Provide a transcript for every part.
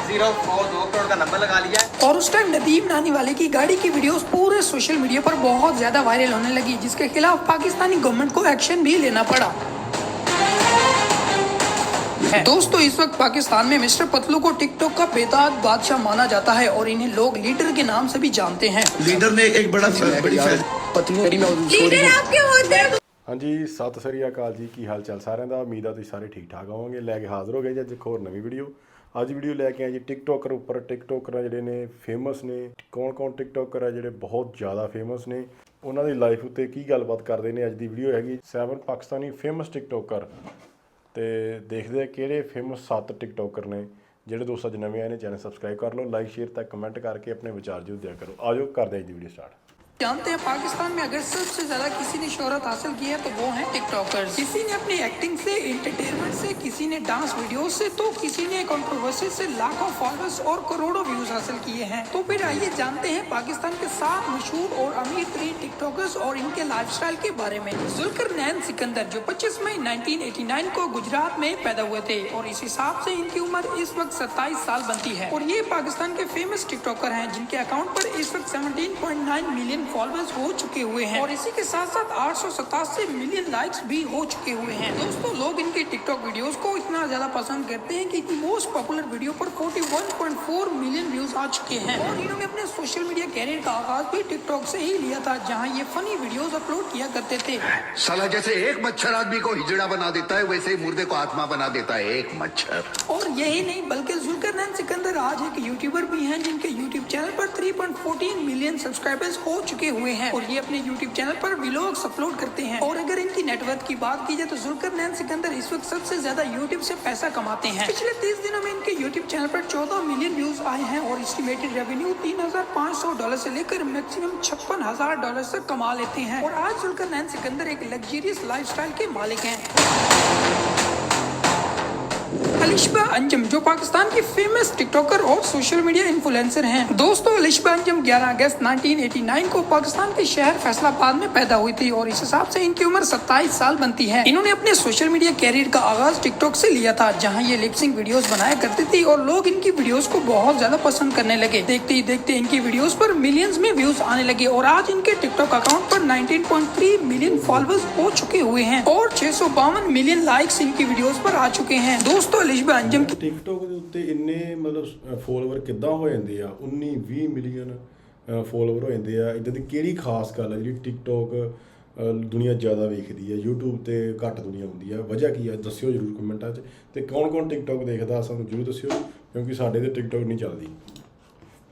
2 करोड़ का नंबर लगा लिया है। और उस टाइम नदीम नानी वाले की गाड़ी की वीडियोस पूरे सोशल मीडिया पर बहुत ज्यादा वायरल होने लगी, जिसके खिलाफ पाकिस्तानी गवर्नमेंट को एक्शन भी लेना पड़ा। दोस्तों इस वक्त पाकिस्तान में मिस्टर पतलू को टिकटॉक का बेताज बादशाह माना जाता है और इन्हें लोग लीडर के नाम से भी जानते हैं। लीडर ने एक बड़ी ਲੀਡਰ आपके होते हैं। ਹਾਂਜੀ ਸਤਿ ਸ੍ਰੀ ਅਕਾਲ ਜੀ, ਕੀ ਹਾਲ ਚਾਲ ਸਾਰਿਆਂ ਦਾ। ਉਮੀਦ ਆ ਤੁਸੀਂ ਸਾਰੇ ਠੀਕ ਠਾਕ ਹੋਵੋਗੇ। ਲੈ ਕੇ ਹਾਜ਼ਰ ਹੋ ਗਏ ਜੀ ਅੱਜ ਇੱਕ ਹੋਰ ਨਵੀਂ ਵੀਡੀਓ। ਅੱਜ ਵੀਡੀਓ ਲੈ ਕੇ ਆਏ ਜੀ ਟਿਕਟੋਕਰ ਉੱਪਰ। ਟਿਕਟੋਕਰ ਜਿਹੜੇ ਨੇ ਫੇਮਸ ਨੇ, ਕੌਣ ਟਿਕਟੋਕਰ ਆ ਜਿਹੜੇ ਬਹੁਤ ਜ਼ਿਆਦਾ ਫੇਮਸ ਨੇ, ਉਹਨਾਂ ਦੀ ਲਾਈਫ ਉੱਤੇ ਕੀ ਗੱਲਬਾਤ ਕਰਦੇ ਨੇ। ਅੱਜ ਦੀ ਵੀਡੀਓ ਹੈਗੀ 7 ਪਾਕਿਸਤਾਨੀ ਫੇਮਸ ਟਿਕਟੋਕਰ, ਤੇ ਦੇਖਦੇ ਆ ਕਿਹੜੇ ਫੇਮਸ 7 ਟਿਕਟੋਕਰ ਨੇ। ਜਿਹੜੇ ਦੋਸਤ ਅੱਜ ਨਵੇਂ ਆਏ ਨੇ ਚੈਨਲ ਸਬਸਕ੍ਰਾइब कर लो, लाइक शेयर तक कमेंट करके अपने विचार जरूर दिया करो। आज करते हैं जी वीडियो स्टार्ट। जानते हैं पाकिस्तान में अगर सबसे ज्यादा किसी ने शोहरत हासिल की है तो वो है टिकटॉकर्स। किसी ने अपनी एक्टिंग से, एंटरटेनमेंट से, किसी ने डांस वीडियोस से, तो किसी ने कंट्रोवर्सी से लाखों फॉलोअर्स और करोड़ों व्यूज हासिल किए हैं। तो फिर आइए जानते हैं पाकिस्तान के 7 मशहूर और अमीर तरीन टिकटॉकर्स और इनके लाइफस्टाइल के बारे में। जुल्करनैन सिकंदर जो 25 मई 1989 को गुजरात में पैदा हुए थे और इस हिसाब से इनकी उम्र इस वक्त 27 साल बनती है। और ये पाकिस्तान के फेमस टिकटॉकर हैं जिनके अकाउंट पर इस वक्त 17.9 मिलियन फॉलोअर्स हो चुके हुए हैं और इसी के साथ साथ 887 मिलियन लाइक्स भी हो चुके हुए हैं। दोस्तों लोग इनके टिकटॉक वीडियोस को इतना ज्यादा पसंद करते हैं कि इनकी मोस्ट पॉपुलर वीडियो पर 41.4 मिलियन व्यूज आ चुके हैं। और इन्होंने अपने सोशल मीडिया कैरियर का आगाज भी टिकटॉक से ही लिया था, जहाँ ये फनी वीडियोस अपलोड किया करते थे। साला जैसे एक मच्छर आदमी को हिजड़ा बना देता है, वैसे ही मुर्दे को आत्मा बना देता है एक मच्छर। और यही नहीं बल्कि जुल्करनैन सिकंदर आज एक यूट्यूबर भी हैं जिनके यूट्यूब चैनल पर 3.14 मिलियन सब्सक्राइबर्स हो चुके हुए हैं और ये अपने यूट्यूब चैनल पर व्लॉग्स अपलोड करते हैं। और अगर इनकी नेटवर्थ की बात की जाए तो जुल्करनैन सिकंदर इस वक्त सबसे ज्यादा यूट्यूब से पैसा कमाते हैं। पिछले 30 दिनों में इनके यूट्यूब चैनल पर 14 मिलियन व्यूज आए हैं और एस्टिमेटेड रेवेन्यू $3,500 से लेकर मैक्सिमम $56,000 तक कमा लेते हैं। और आज जुल्करनैन सिकंदर एक लग्जरियस लाइफस्टाइल के मालिक हैं। अलिशबा अंजुम जो पाकिस्तान की फेमस टिकटॉकर और सोशल मीडिया इन्फ्लुएंसर हैं। दोस्तों अलिशबा अंजुम 11 अगस्त 1989 को पाकिस्तान के शहर फैसलाबाद में पैदा हुई थी और इस हिसाब से इनकी उम्र 27 साल बनती है। इन्होंने अपने सोशल मीडिया कैरियर का आगाज टिकटॉक से लिया था, जहां ये लिपसिंग वीडियोस बनाया करती थी और लोग इनकी वीडियोस को बहुत ज्यादा पसंद करने लगे। देखते ही देखते इनकी वीडियोस पर मिलियंस में व्यूज आने लगे और आज इनके टिकटॉक अकाउंट पर 19.3 मिलियन फॉलोअर्स हो चुके हुए हैं और 652 मिलियन लाइक्स इनकी वीडियोस पर आ चुके हैं। दोस्तों अलिशबा अंजुम ਟਿਕਟੋਕ ਦੇ ਉੱਤੇ ਇੰਨੇ ਮਤਲਬ ਫੋਲੋਵਰ ਕਿੱਦਾਂ ਹੋ ਜਾਂਦੇ ਆ? 19-20 ਮਿਲੀਅਨ ਫੋਲੋਵਰ ਹੋ ਜਾਂਦੇ ਆ। ਇਦਾਂ ਦੀ ਕਿਹੜੀ ਖਾਸ ਗੱਲ ਆ ਜਿਹੜੀ ਟਿਕਟੋਕ ਦੁਨੀਆ ਜ਼ਿਆਦਾ ਵੇਖਦੀ ਹੈ, YouTube ਤੇ ਘੱਟ ਦੁਨੀਆ ਹੁੰਦੀ ਆ? ਵਜ੍ਹਾ ਕੀ ਆ ਦੱਸਿਓ ਜ਼ਰੂਰ ਕਮੈਂਟਾਂ 'ਚ। ਤੇ ਕੌਣ ਟਿਕਟੋਕ ਦੇਖਦਾ ਸਾਨੂੰ ਜ਼ਰੂਰ ਦੱਸਿਓ, ਕਿਉਂਕਿ ਸਾਡੇ ਤੇ ਟਿਕਟੋਕ ਨਹੀਂ ਚੱਲਦੀ।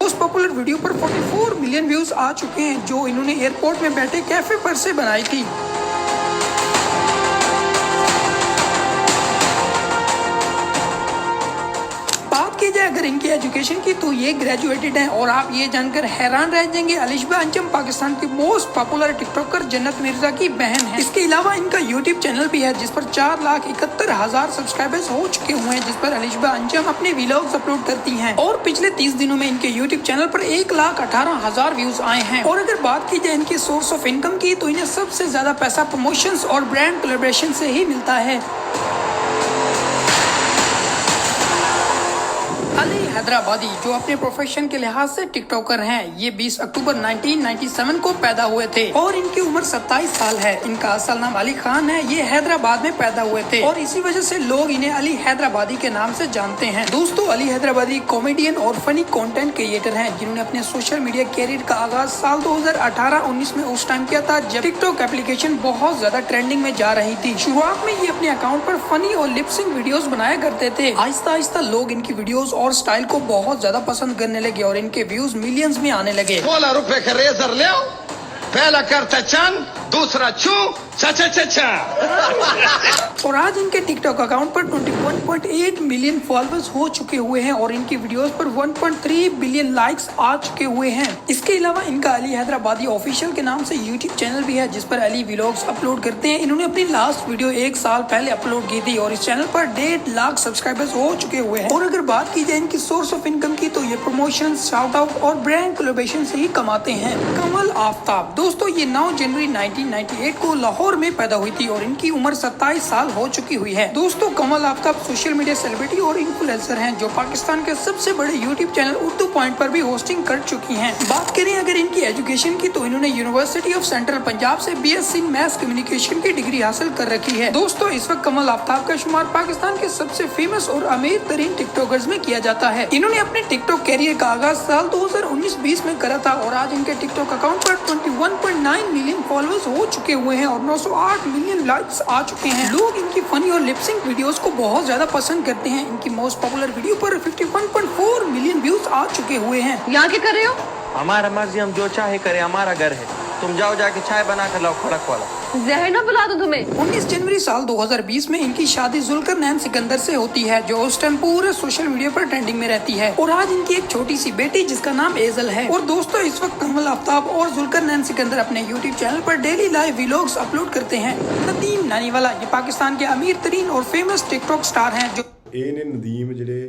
मोस्ट पॉपुलर वीडियो पर 44 मिलियन व्यूज आ चुके हैं जो इन्होंने एयरपोर्ट में बैठे कैफे पर से बनाई थी। अगर इनकी एजुकेशन की तो ये ग्रेजुएटेड हैं और आप ये जानकर हैरान रह जाएंगे अलिशबा अंजुम पाकिस्तान की मोस्ट पॉपुलर टिकटॉकर जन्नत मिर्जा की बहन है। इसके अलावा इनका यूट्यूब चैनल भी है जिस पर 4,71,000 सब्सक्राइबर्स हो चुके हुए हैं, जिस पर अलिशबा अंजुम अपने व्लॉग्स अपलोड करती हैं। और पिछले 30 दिनों में इनके यूट्यूब चैनल पर 1,18,000 व्यूज आए हैं। और अगर बात की जाए इनकी सोर्स ऑफ इनकम की तो इन्हें सबसे ज्यादा पैसा प्रमोशंस और ब्रांड कोलैबोरेशन से ही मिलता है। अली हैदराबादी जो अपने प्रोफेशन के लिहाज से टिकटॉकर हैं, ये 20 अक्टूबर 1997 को पैदा हुए थे और इनकी उम्र 27 साल है। इनका असल नाम अली खान है। ये हैदराबाद में पैदा हुए थे और इसी वजह से लोग इन्हें अली हैदराबादी के नाम से जानते हैं। दोस्तों अली हैदराबादी कॉमेडियन और फनी कंटेंट क्रिएटर हैं जिन्होंने अपने सोशल मीडिया कैरियर का आगाज साल 2018-19 में उस टाइम किया था जब टिकटॉक एप्लीकेशन बहुत ज्यादा ट्रेंडिंग में जा रही थी। शुरुआत में ये अपने अकाउंट पर फनी और लिपसिंग वीडियोस बनाया करते थे। आहिस्ता आहिस्ता लोग इनकी वीडियोस और स्टाइल को बहुत ज्यादा पसंद करने लगे और इनके व्यूज मिलियंस में आने लगे। 16 रुपए का रेजर ले आओ, पहला करता चंद, दूसरा छू चा चा चा चा। और आज इनके टिकटॉक अकाउंट पर 21.8 मिलियन फॉलोअर्स हो चुके हुए हैं और इनकी वीडियोस पर 1.3 बिलियन लाइक्स आ चुके हुए हैं। इसके अलावा इनका अली हैदराबादी ऑफिशियल के नाम से यूट्यूब चैनल भी है जिस पर अली व्लॉग्स अपलोड करते हैं। इन्होंने अपनी लास्ट वीडियो 1 साल पहले अपलोड की थी और इस चैनल पर 1.5 लाख सब्सक्राइबर्स हो चुके हुए हैं। और अगर बात की जाए इनकी सोर्स ऑफ इनकम की तो ये प्रमोशन, शाउट आउट और ब्रांड कोलैबोरेशन से ही कमाते हैं। कमल आफ्ताब दोस्तों ये 9 जनवरी 1998 को लाहौर में पैदा हुई थी और इनकी उम्र 27 साल हो चुकी हुई है। दोस्तों कमल आफ्ताब सोशल मीडिया सेलिब्रिटी और इन्फ्लुएंसर हैं जो पाकिस्तान के सबसे बड़े यूट्यूब चैनल उर्दू पॉइंट पर भी होस्टिंग कर चुकी हैं। बात करें अगर इनकी एजुकेशन की तो इन्होंने यूनिवर्सिटी ऑफ सेंट्रल पंजाब से BSc मैथ्स कम्युनिकेशन की डिग्री हासिल कर रखी है। दोस्तों इस वक्त कमल आफ्ताब का शुमार पाकिस्तान के सबसे फेमस और अमीर तरीन टिकटॉकर्स में किया जाता है। इन्होंने अपने टिकटॉक कैरियर का आगाज साल 2019-20 में करा था और आज इनके टिकटॉक अकाउंट पर 21.9 मिलियन फॉलोअर्स हो चुके हुए हैं और 908 मिलियन लाइक्स आ चुके हैं। लोग इनकी फनी और लिपसिंग वीडियोस को बहुत ज्यादा पसंद करते हैं। इनकी मोस्ट पॉपुलर वीडियो पर 51.4 मिलियन व्यूज आ चुके हुए हैं। यहाँ क्या कर रहे हो? हमारा मर्जी, हम जो चाहे करें, हमारा घर है। तुम जाओ जाके चाय बना कर लाओ खड़क वाला। जहर ना बुला दो तुम्हें। 19 जनवरी साल 2020 में इनकी शादी जुल्करनैन सिकंदर से होती है जो उस टाइम पूरे सोशल मीडिया पर ट्रेंडिंग में रहती है और आज इनकी एक छोटी सी बेटी जिसका नाम एजल है। और दोस्तों इस वक्त कमल आफ्ताब और जुल्करनैन सिकंदर अपने यूट्यूब चैनल पर डेली लाइव व्लॉग्स अपलोड करते हैं। नदीम नानीवाला ये पाकिस्तान के अमीर तरीन और फेमस टिकटॉक स्टार हैं जो नदीम ਜਿਹੜੇ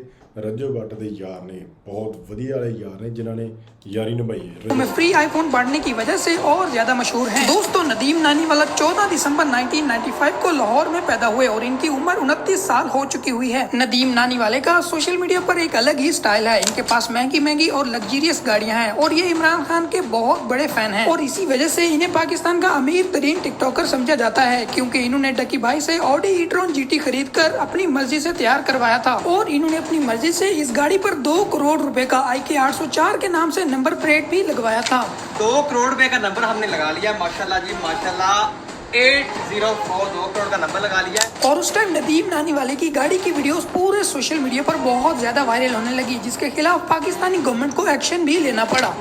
रज्जो भट्ट ਦੇ यार ने बहुत वधिया वाले यार ने जिन्होंने यारी निभाई है। में फ्री आईफोन बांटने की वजह से और ज्यादा मशहूर हैं। दोस्तों नदीम नानीवाला 14 दिसंबर 1995 को लाहौर में पैदा हुए और इनकी उम्र 29 साल हो चुकी हुई है। नदीम नानीवाले का सोशल मीडिया पर एक अलग ही स्टाइल है। इनके पास महंगी महंगी और लग्जरियस गाड़ियां हैं और ये इमरान खान के बहुत बड़े फैन हैं और इसी वजह से इन्हें पाकिस्तान का अमीर तरीन टिकटॉकर समझा जाता है क्योंकि इन्होंने डकी भाई से ऑडी ई-ट्रॉन GT खरीद कर अपनी मर्जी से तैयार करवाया था और इन्होंने अपनी मर्जी से इस गाड़ी पर 2 करोड़ रुपए का IK 804 के नाम से नंबर प्लेट भी लगवाया था। 2 करोड़ रुपए का नंबर हमने लगा लिया, माशाल्लाह जी माशाल्लाह। 804 2 करोड़ का नंबर लगा लिया है। और उस टाइम नदीम नानीवाले की गाड़ी की वीडियोस पूरे सोशल मीडिया पर बहुत ज्यादा वायरल होने लगी जिसके खिलाफ पाकिस्तानी गवर्नमेंट को एक्शन भी लेना पड़ा।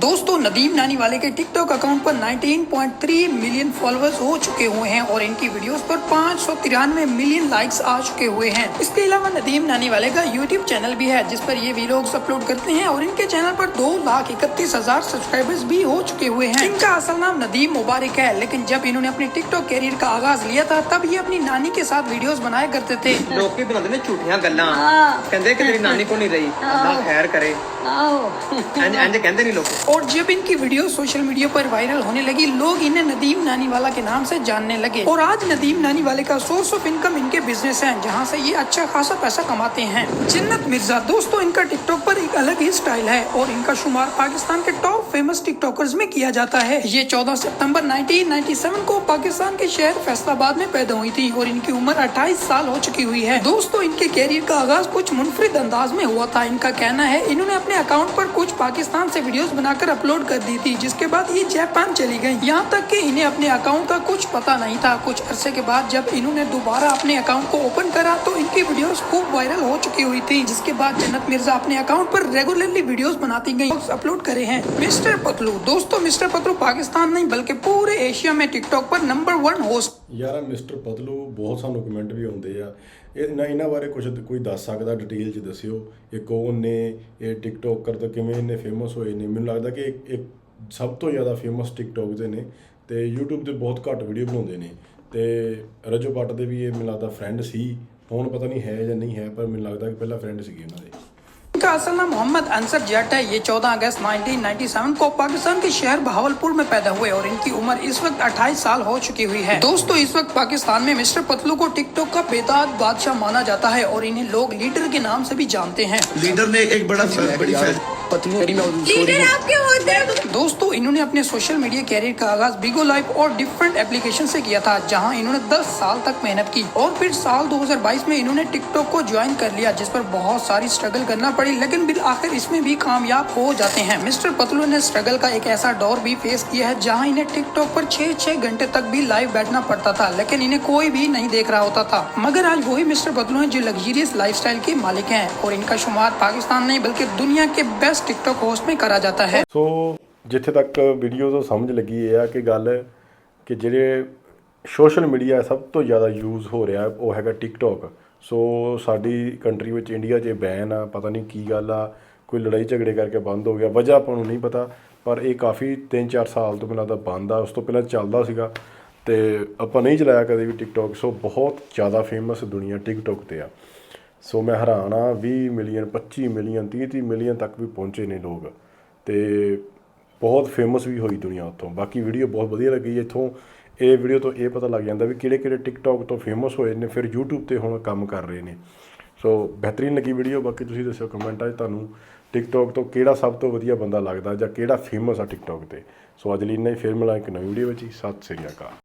दोस्तों नदीम नानीवाले के टिकटॉक अकाउंट पर 19.3 मिलियन फॉलोअर्स हो चुके हुए हैं और इनकी वीडियोस पर 593 मिलियन लाइक्स आ चुके हुए हैं। इसके अलावा नदीम नानीवाले का यूट्यूब चैनल भी है जिस पर ये व्लॉग्स अपलोड करते हैं और इनके चैनल पर 2,31,000 सब्सक्राइबर्स भी हो चुके हुए हैं। इनका असल नाम नदीम मुबारक है लेकिन जब इन्होंने अपने टिकटॉक कैरियर का आगाज लिया था तब ये अपनी नानी के साथ वीडियोस बनाया करते थे। लोग की बनाते ने झूठियां गल्लां कहंदे कि तेरी नानी को नहीं रही, अल्लाह खैर करे। इंज कहंदे नहीं लोग। और जब इनकी वीडियो सोशल मीडिया पर वायरल होने लगी लोग इन्हें नदीम नानीवाला के नाम से जानने लगे और आज नदीम नानीवाले का सोर्स ऑफ इनकम इनके बिजनेस है जहां से ये अच्छा खासा पैसा कमाते हैं। जन्नत मिर्जा दोस्तों इनका टिकटॉक पर एक अलग ही स्टाइल है और इनका शुमार पाकिस्तान के टॉप फेमस टिकटॉकर्स में किया जाता है। ये 14 सितंबर 1997 को पाकिस्तान के शहर फैसलाबाद में पैदा हुई थी और इनकी उम्र 28 साल हो चुकी हुई है। दोस्तों इनके कैरियर का आगाज कुछ मुनफरिद अंदाज में हुआ था। इनका कहना है इन्होंने अपने अकाउंट पर कुछ पाकिस्तान से वीडियोस बनाकर अपलोड कर दी थी जिसके बाद ये जापान चली गई। यहाँ तक कि इन्हें अपने अकाउंट का कुछ पता नहीं था। कुछ अरसे के बाद जब इन्होंने दोबारा अपने अकाउंट को ओपन करा तो इनकी वीडियोस खूब वायरल हो चुकी हुई थी जिसके बाद जन्नत मिर्जा अपने अकाउंट पर रेगुलरली वीडियोस बनाती गई अपलोड करे हैं। मिस्टर पतलू दोस्तों मिस्टर पतलू पाकिस्तान नहीं बल्कि पूरे एशिया में टिकटॉक पर नंबर 1 होस्ट। यार मिस्टर पतलू बहुत ਸਾਨੂੰ ਕਮੈਂਟ ਵੀ ਆਉਂਦੇ ਆ ਇਹਨਾਂ ਬਾਰੇ ਕੁਝ ਕੋਈ ਦੱਸ ਸਕਦਾ ਡਿਟੇਲ 'ਚ ਦੱਸਿਓ ਇਹ ਕੌਣ ਨੇ ਇਹ ਟਿਕਟੋਕਰ ਤੋਂ ਕਿਵੇਂ ਇਹਨੇ ਫੇਮਸ ਹੋਏ ਨੇ। ਮੈਨੂੰ ਲੱਗਦਾ ਕਿ ਇੱਕ ਸਭ ਤੋਂ ਜ਼ਿਆਦਾ ਫੇਮਸ ਟਿਕਟੋਕ ਦੇ ਨੇ ਤੇ YouTube ਤੇ ਬਹੁਤ ਘੱਟ ਵੀਡੀਓ ਬਣਾਉਂਦੇ ਨੇ ਤੇ ਰਜੋ ਭੱਟ ਦੇ ਵੀ ਇਹ ਮੈਨੂੰ ਲੱਗਦਾ ਫਰੈਂਡ ਸੀ। ਹੁਣ ਪਤਾ ਨਹੀਂ ਹੈ ਜਾਂ ਨਹੀਂ ਹੈ ਪਰ ਮੈਨੂੰ ਲੱਗਦਾ कि ਪਹਿਲਾਂ ਫਰੈਂਡ ਸੀਗੇ ਉਹਨਾਂ ਦੇ। इनका असल नाम मोहम्मद अंसर जट है। ये 14 अगस्त 1997 को पाकिस्तान के शहर बहावलपुर में पैदा हुए और इनकी उम्र इस वक्त 28 साल हो चुकी हुई है। दोस्तों इस वक्त पाकिस्तान में मिस्टर पतलू को टिकटॉक का बेताज बादशाह माना जाता है और इन्हें लोग लीडर के नाम से भी जानते हैं। लीडर ने एक बड़ी लीडर आपके होते हैं। दोस्तों इन्होंने अपने सोशल मीडिया कैरियर का आगाज बिगो लाइव और डिफरेंट एप्लीकेशन से किया था जहां इन्होंने 10 साल तक मेहनत की और फिर साल 2022 में इन्होंने टिकटॉक को ज्वाइन कर लिया जिस पर बहुत सारी स्ट्रगल करना पड़ी लेकिन बिल आखिर इसमें भी कामयाब हो जाते हैं। मिस्टर पतलू ने स्ट्रगल का एक ऐसा दौर भी फेस किया है जहां इन्हें टिकटॉक पर 6 घंटे तक भी लाइव बैठना पड़ता था लेकिन इन्हें कोई भी नहीं देख रहा होता था। मगर आज वही मिस्टर पतलू हैं जो लग्जरियस लाइफस्टाइल के मालिक हैं और इनका शुमार पाकिस्तान नहीं बल्कि दुनिया के बेस्ट टिकटॉक होस्ट में करा जाता है। ਸੋ ਜਿੱਥੇ ਤੱਕ ਵੀਡੀਓ ਤੋਂ ਸਮਝ ਲੱਗੀ ਇਹ ਆ ਕਿ ਗੱਲ ਕਿ ਜਿਹੜੇ ਸੋਸ਼ਲ ਮੀਡੀਆ ਸਭ ਤੋਂ ਜ਼ਿਆਦਾ ਯੂਜ਼ ਹੋ ਰਿਹਾ ਉਹ ਹੈਗਾ ਟਿਕਟੋਕ। ਸੋ ਸਾਡੀ ਕੰਟਰੀ ਵਿੱਚ ਇੰਡੀਆ 'ਚ ਬੈਨ ਆ ਪਤਾ ਨਹੀਂ ਕੀ ਗੱਲ ਆ ਕੋਈ ਲੜਾਈ ਝਗੜੇ ਕਰਕੇ ਬੰਦ ਹੋ ਗਿਆ ਵਜ੍ਹਾ ਆਪਾਂ ਨੂੰ ਨਹੀਂ ਪਤਾ ਪਰ ਇਹ ਕਾਫੀ 3-4 ਸਾਲ ਤੋਂ ਪਹਿਲਾਂ ਤਾਂ ਬੰਦ ਆ। ਉਸ ਤੋਂ ਪਹਿਲਾਂ ਚੱਲਦਾ ਸੀਗਾ ਅਤੇ ਆਪਾਂ ਨਹੀਂ ਚਲਾਇਆ ਕਦੇ ਵੀ ਟਿਕਟੋਕ। ਸੋ ਬਹੁਤ ਜ਼ਿਆਦਾ ਫੇਮਸ ਦੁਨੀਆ ਟਿਕਟੋਕ 'ਤੇ ਆ। ਸੋ ਮੈਂ ਹੈਰਾਨ ਆ 20 ਮਿਲੀਅਨ 25 ਮਿਲੀਅਨ 30 ਮਿਲੀਅਨ ਤੱਕ ਵੀ ਪਹੁੰਚੇ ਨੇ ਲੋਕ ਅਤੇ ਬਹੁਤ ਫੇਮਸ ਵੀ ਹੋਈ ਦੁਨੀਆ ਉੱਥੋਂ। ਬਾਕੀ ਵੀਡੀਓ ਬਹੁਤ ਵਧੀਆ ਲੱਗੀ ਇੱਥੋਂ। ਇਹ ਵੀਡੀਓ ਤੋਂ ਇਹ ਪਤਾ ਲੱਗ ਜਾਂਦਾ ਵੀ ਕਿਹੜੇ ਟਿਕਟੌਕ ਤੋਂ ਫੇਮਸ ਹੋਏ ਨੇ ਫਿਰ YouTube ਤੇ ਹੁਣ ਕੰਮ ਕਰ ਰਹੇ ਨੇ। ਸੋ ਬਿਹਤਰੀਨ ਲੱਗੀ ਵੀਡੀਓ। ਬਾਕੀ ਤੁਸੀਂ ਦੱਸਿਓ ਕਮੈਂਟਾਂ 'ਚ ਤੁਹਾਨੂੰ ਟਿਕਟੌਕ ਤੋਂ ਕਿਹੜਾ ਸਭ ਤੋਂ ਵਧੀਆ ਬੰਦਾ ਲੱਗਦਾ ਜਾਂ ਕਿਹੜਾ ਫੇਮਸ ਆ ਟਿਕਟੌਕ ਤੇ। ਸੋ ਅੱਜ ਲਈ ਇੰਨਾ ਹੀ, ਫਿਰ ਮਿਲਾਂ ਇੱਕ ਨਵੀਂ ਵੀਡੀਓ ਵਿੱਚ ਹੀ। ਸਤਿ ਸ੍ਰੀ ਅਕਾਲ।